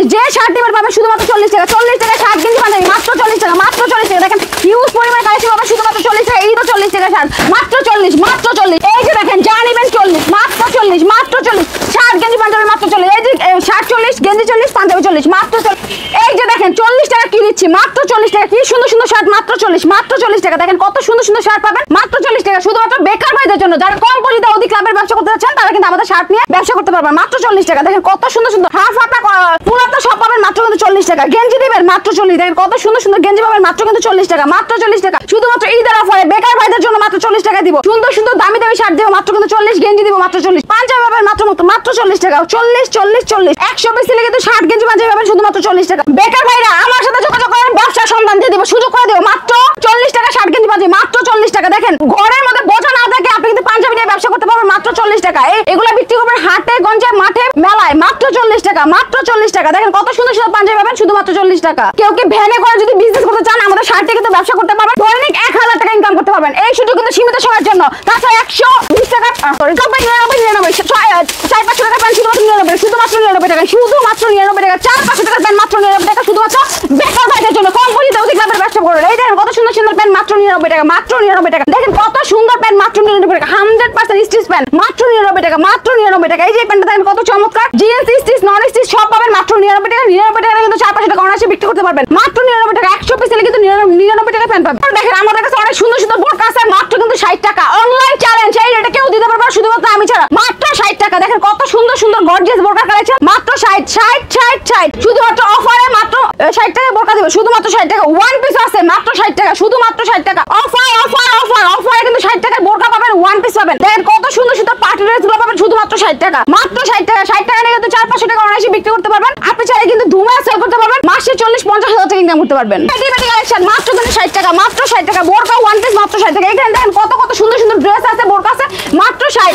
40 যে শার্ট এবার পাবেন শুধুমাত্র 40 টাকা 40 টাকা শার্ট গেঞ্জি পাঞ্জাবি মাত্র 40 টাকা মাত্র 40 টাকা দেখেন হিউজ পরিমাণ কালেকশন পাবেন শুধুমাত্র 40 টাকা এই তো 40 টাকা শার্ট মাত্র 40 মাত্র 40 এই যে দেখেন যা নেবেন 40 মাত্র 40 মাত্র 40 শার্ট গেঞ্জি পাঞ্জাবি মাত্র 40 এই যে শার্ট 40 গেঞ্জি 40 পাঞ্জাবি 40 মাত্র 40 এই যে দেখেন 40 টাকা কি দিচ্ছি মাত্র 40 টাকা কি সুন্দর সুন্দর শার্ট মাত্র 40 মাত্র 40 টাকা দেখেন কত সুন্দর সুন্দর শার্ট পাবেন মাত্র 40 টাকা শুধুমাত্র বেকার ভাইদের জন্য যারা কম পরিমাণে অধিক লাভের ব্যবসা করতে চাচ্ছেন তারা কিন্তু আমাদের শার্ট নিয়ে ব্যবসা করতে পারবেন মাত্র 40 টাকা দেখেন কত সুন্দর সুন্দর হাফ হাতা পুরাটা সব পাবেন মাত্র কিন্তু 40 টাকা গেঞ্জি দিবেন মাত্র 40 দেখেন কত সুন্দর সুন্দর গেঞ্জি পাবেন মাত্র কিন্তু 40 টাকা মাত্র 40 টাকা শুধুমাত্র ঈদের অফারে বেকার ভাইদের জন্য মাত্র 40 টাকা দিব সুন্দর সুন্দর দামি দামি শার্ট দিব মাত্র কিন্তু 40 গেঞ্জি দিব মাত্র 40 পাঞ্জাবি পাবেন মাত্র 40 টাকা 40 40 40 100 পিস থেকে কিন্তু শার্ট গেঞ্জি পাঞ্জাবি পাবেন শুধুমাত্র 40 টাকা বেকার ভাইরা আমার সাথে যোগাযোগ করেন ব্যবসা সন্ধান দিয়ে দিব সুযোগ করে দিব মাত্র 40 টাকা শার্ট গেঞ্জি পাঞ্জাবি মাত্র 40 টাকা দেখেন ঘরের মধ্যে বোঝা না থাকে আপনি কিন্তু পাঞ্জাবি নিয়ে ব্যবসা করতে পারবেন মাত্র 40 টাকা এগুলা বিক্রি করবেন হাটে গঞ্জে মাঠে মেলায় মাত্র 40 টাকা মাত্র 40 টাকা দেখেন কত সুন্দর সুন্দর পাঞ্জাবি পাবেন শুধুমাত্র 40 টাকা কেউ কি ভ্যানে করে যদি বিজনেস করতে চান আমাদের শার্টে কিন্তু ব্যবসা করতে পারবেন দৈনিক 1000 টাকা ইনকাম করতে পারবেন এই সুযোগ কিন্তু সীমিত সময়ের জন্য তাছাড়া 120 টাকা সরি 99 4-500 টাকা প্যান্ট শুধুমাত্র 99 টাকা শুধুমাত্র 99 টাকা 4-500 টাকা প্যান্ট মাত্র 99 টাকা শুধুমাত্র বেকার ভাইদের জন্য কম পরিমাণে অধিক লাভের ব্যবসা করবেন এই দেখেন কত সুন্দর সুন্দর প্যান্ট মাত্র 99 টাকা মাত্র 99 টাকা দেখেন কত সুন্দর প্যান্ট মাত্র 99 টাকা 100% স্টিচ প্যান্ট মাত্র 99 টাকা মাত্র 99 টাকা এই যে প্যান্টটা দেখেন কত চমৎকার জিএস স্টিচ নন স্টিচ সব পাবেন মাত্র 99 টাকা 99 টাকা কিন্তু 4-500 টাকা অনায়াসে বিক্রি করতে পারবেন মাত্র 99 টাকা 100 পিস কিন্তু 99 টাকা প্যান্ট পাবেন দেখেন আমাদের কাছে অনেক সুন্দর সুন্দর বোরকা আছে মাত্র কিন্তু 60 টাকা অনলাইন চ্যালেঞ্জ এই রেটে কেউ দিতে পারবে শুধুমাত্র আমি ছাড়া মাত্র 60 টাকা দেখেন কত সুন্দর সুন্দর গর্জিয়াস বোরকা কালেকশন মাত্র 60 শুধুমাত্র অফারে মাত্র 60 টাকা বোরকা দিব শুধুমাত্র 60 টাকা ওয়ান পিস আছে মাত্র 60 টাকা শুধুমাত্র 60 টাকা অফারে কিন্তু 60 টাকার বোরকা পাবেন ওয়ান পিস পাবেন দেখেন কত সুন্দর সুন্দর পার্টি ড্রেস গুলো পাবেন শুধুমাত্র 60 টাকা মাত্র 60 টাকা নিয়ে কিন্তু 4-500 টাকা অনায়াসে বিক্রি করতে পারবেন আপনি চাইলে কিন্তু ধুমা সেল করতে পারবেন মাসে 40-50 হাজার টাকা ইনকাম করতে পারবেন পেটি কালেকশন মাত্র কিন্তু 60 টাকা মাত্র 60 টাকা বোরকা ওয়ান পিস মাত্র 60 টাকা এখানে দেখেন কত কত সুন্দর সুন্দর ড্রেস আছে বোরকা আছে মাত্র 60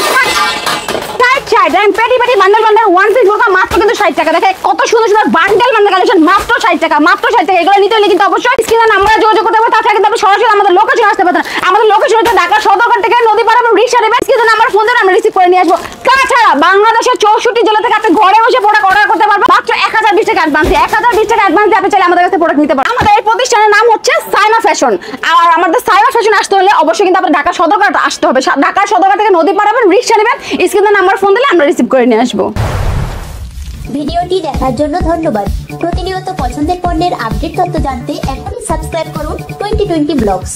দেখেন পেটি বান্ডেল ওয়ান পিস বোরকা মাত্র কিন্তু 60 টাকা দেখেন কত সুন্দর সুন্দর বান্ডেল কালেকশন মাত্র 60 টাকা মাত্র 60 টাকা এগুলো নিতে হলে কিন্তু অবশ্যই স্ক্রিনে নাম্বারে যোগাযোগ করতে হবে তাছাড়া কিন্তু আপনি সরাসরি আমাদের লোকেশন আসতে পারেন আমাদের লোকেশন হচ্ছে ঢাকা সদরঘাট থেকে নদীপাড়া রিকশা নেবেন স্ক্রিনে নাম্বার ফোন দেন আমরা রিসিভ করে নিয়ে আসবো তাছাড়া বাংলাদেশের 64 জেলা থেকে আপনি ঘরে বসে প্রোডাক্ট অর্ডার করতে পারবেন মাত্র 1020 টাকা অ্যাডভান্স 1020 টাকা অ্যাডভান্স দিয়ে আপনি চাইলে আমাদের কাছে প্রোডাক্ট নিতে পারেন আমাদের এই প্রতিষ্ঠানের নাম হচ্ছে সাইমা ফ্যাশন আর আমাদের সাইমা ফ্যাশন আসতে হলে অবশ্যই কিন্তু আপনার ঢাকা সদরঘাট আসতে হবে ঢাকা সদরঘাট থেকে নদীপাড়া রিকশা নেবেন স্ক্রিনে নাম্বার ফোন দিলে আমরা রিসিভ করে নিয়ে আসবো ভিডিওটি দেখার জন্য ধন্যবাদ প্রতিনিয়ত পছন্দের পণ্যের আপডেট তথ্য জানতে এখনই সাবস্ক্রাইব করুন 2020 ব্লগস।